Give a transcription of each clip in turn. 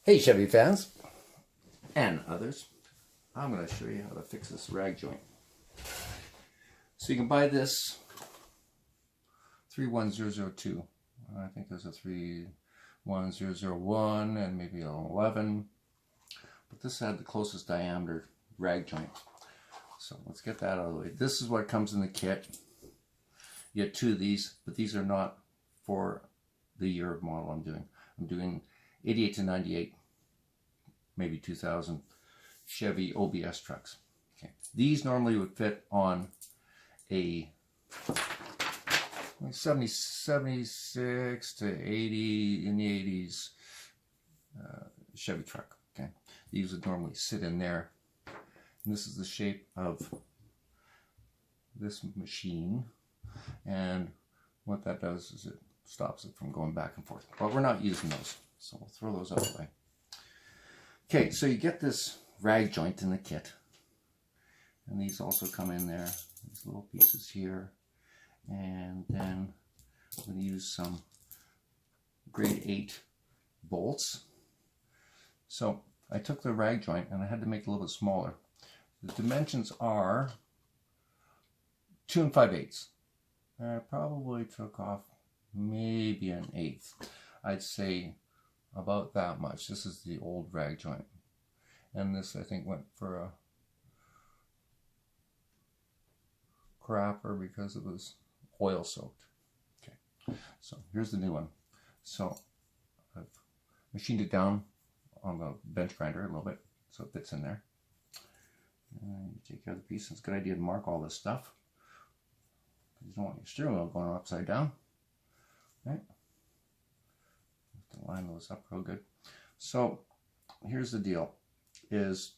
Hey Chevy fans and others, I'm going to show you how to fix this rag joint. So you can buy this 31002. I think there's a 31001 and maybe an 11, but this had the closest diameter rag joint. So let's get that out of the way. This is what comes in the kit. You get two of these, but these are not for the year of model I'm doing. I'm doing 88 to 98, maybe 2000 Chevy OBS trucks. Okay. These normally would fit on a 76 to 80 in the 80s Chevy truck. Okay, these would normally sit in there. And this is the shape of this machine, and what that does is it stops it from going back and forth. But we're not using those, so we'll throw those out of the way. Okay, so you get this rag joint in the kit, and these also come in there, these little pieces here, and then I'm going to use some grade 8 bolts. So I took the rag joint and I had to make it a little bit smaller. The dimensions are 2 5/8. I probably took off maybe an 1/8. I'd say about that much. This is the old rag joint, and this I think went for a crapper because it was oil soaked. Okay, so here's the new one. So I've machined it down on the bench grinder a little bit so it fits in there. And you take care of the piece. It's a good idea to mark all this stuff. You don't want your steering wheel going upside down. Right? You have to line those up real good. So here's the deal: is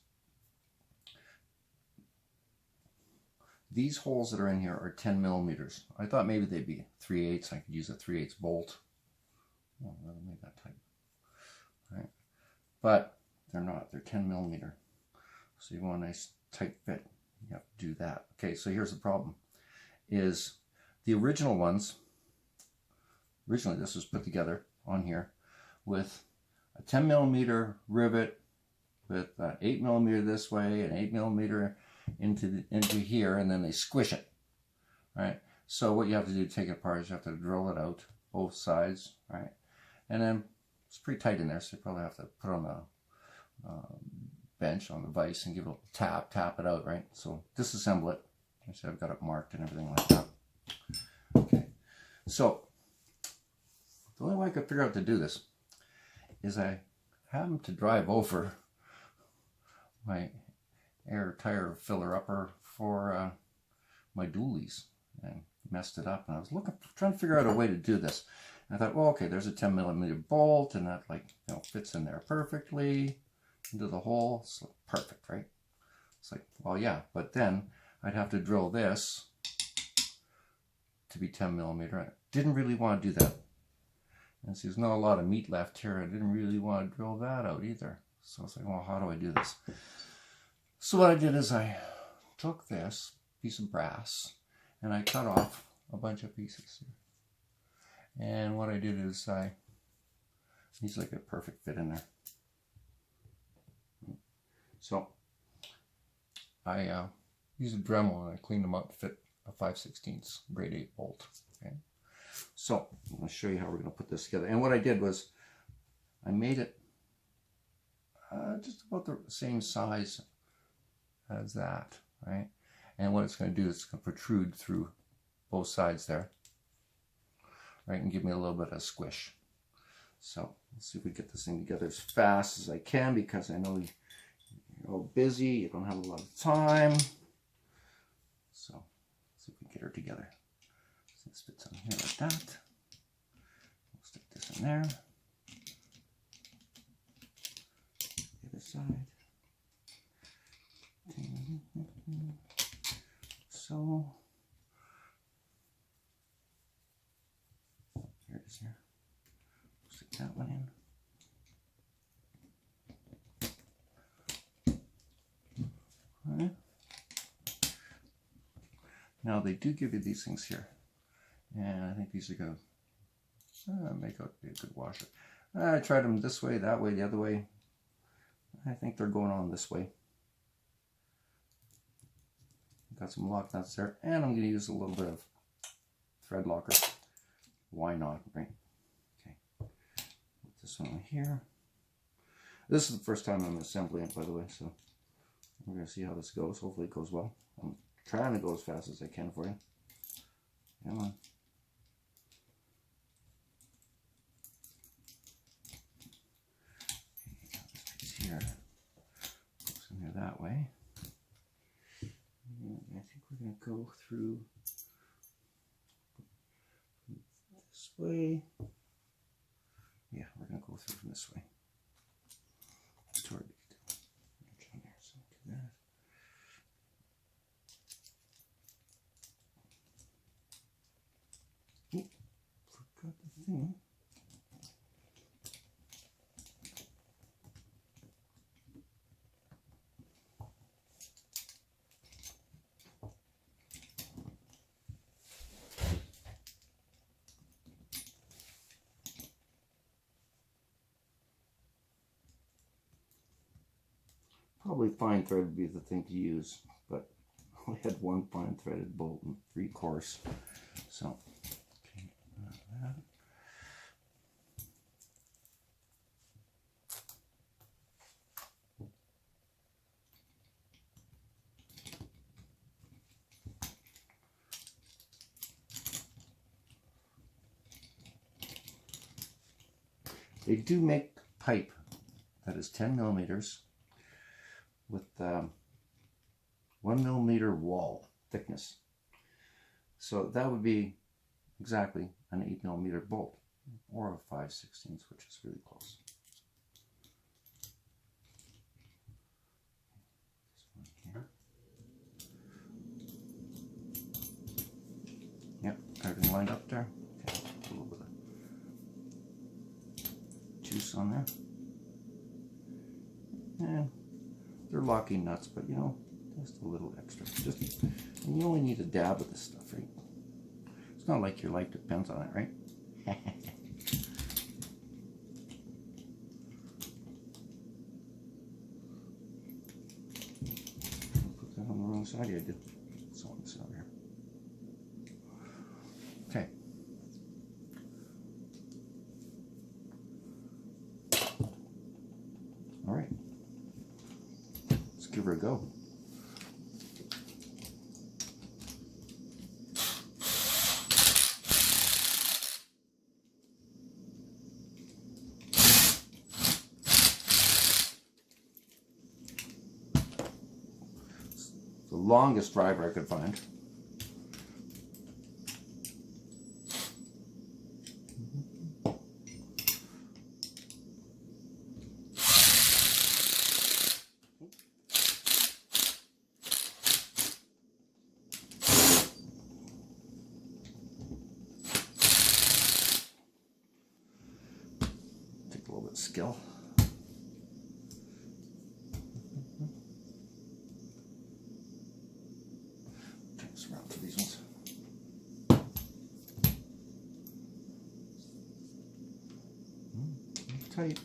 these holes that are in here are 10 millimeters. I thought maybe they'd be 3/8. I could use a 3/8 bolt. Oh, that'll make that tight. Right? But they're not. They're 10 millimeter. So you want a nice tight fit. You have to do that. Okay, so here's the problem. Is the original ones, originally this was put together on here with a 10 millimeter rivet with 8 millimeter this way and 8 millimeter into here, and then they squish it, right? So what you have to do to take it apart is you have to drill it out both sides, right? And then it's pretty tight in there, so you probably have to put on the bench on the vise and give it a little tap it out, right? So disassemble it. So I've got it marked and everything like that. Okay, so the only way I could figure out to do this is I happened to drive over my air tire filler upper for my dualies and messed it up, and I was trying to figure out a way to do this. And I thought, well, okay, there's a 10 millimeter bolt, and that fits in there perfectly into the hole. So perfect, right? It's like, well, yeah, but then I'd have to drill this to be 10 millimeter. I didn't really want to do that. And so there's not a lot of meat left here. I didn't really want to drill that out either. So I was like, well, how do I do this? So what I did is I took this piece of brass and I cut off a bunch of pieces here. And what I did is these like a perfect fit in there. So I used a Dremel and I cleaned them up to fit a 5/16 grade 8 bolt. Okay, so I'm going to show you how we're going to put this together. And what I did was I made it just about the same size as that, right? And what it's going to do is it's going to protrude through both sides there, right, and give me a little bit of squish. So let's see if we get this thing together as fast as I can, because I know you're all busy, you don't have a lot of time. So let's see if we can get her together. So this fits on here like that. We'll stick this in there. The other side. So here it is here. Stick that one in. All right. Now they do give you these things here, and I think these are going to make out to be a good washer. I tried them this way, that way, the other way. I think they're going on this way. Got some lock nuts there, and I'm going to use a little bit of thread locker. Why not, right? Okay, put this one here. This is the first time I'm assembling it, by the way, so we're going to see how this goes. Hopefully it goes well. I'm trying to go as fast as I can for you. Come on. This piece here goes in there that way. And I think we're going to go through this way. Yeah, we're going to go through from this way. Toward it. So do that. Oop, forgot the thing. Probably fine thread would be the thing to use, but I only had one fine threaded bolt and 3 coarse. So, okay, that. They do make pipe that is 10 millimeters with 1 millimeter wall thickness. So that would be exactly an 8 millimeter bolt, or a 5/16, which is really close. This one here. Yep, everything lined up there. Okay, a little bit of juice on there. And they're locking nuts, but you know, just a little extra. Just, and you only need a dab of this stuff, right? It's not like your life depends on it, right? Put that on the wrong side. Yeah, I did. It's on this side here. Okay. All right. Let's give her a go. The longest driver I could find. Take a little bit of skill. Around to these ones. Tight.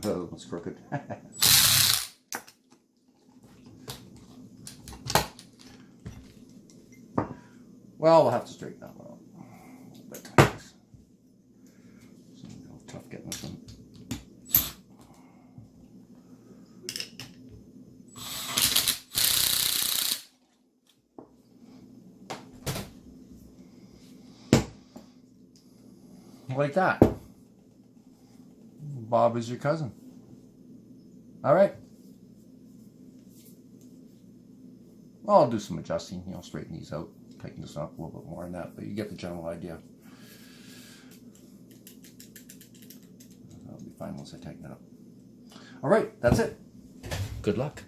That one's crooked. Well, we'll have to straighten that one out. But it's tough getting this one. Like that. Bob is your cousin. All right. Well, I'll do some adjusting, you know, straighten these out, tighten this up a little bit more than that, but you get the general idea. That'll be fine once I tighten it up. All right, that's it. Good luck.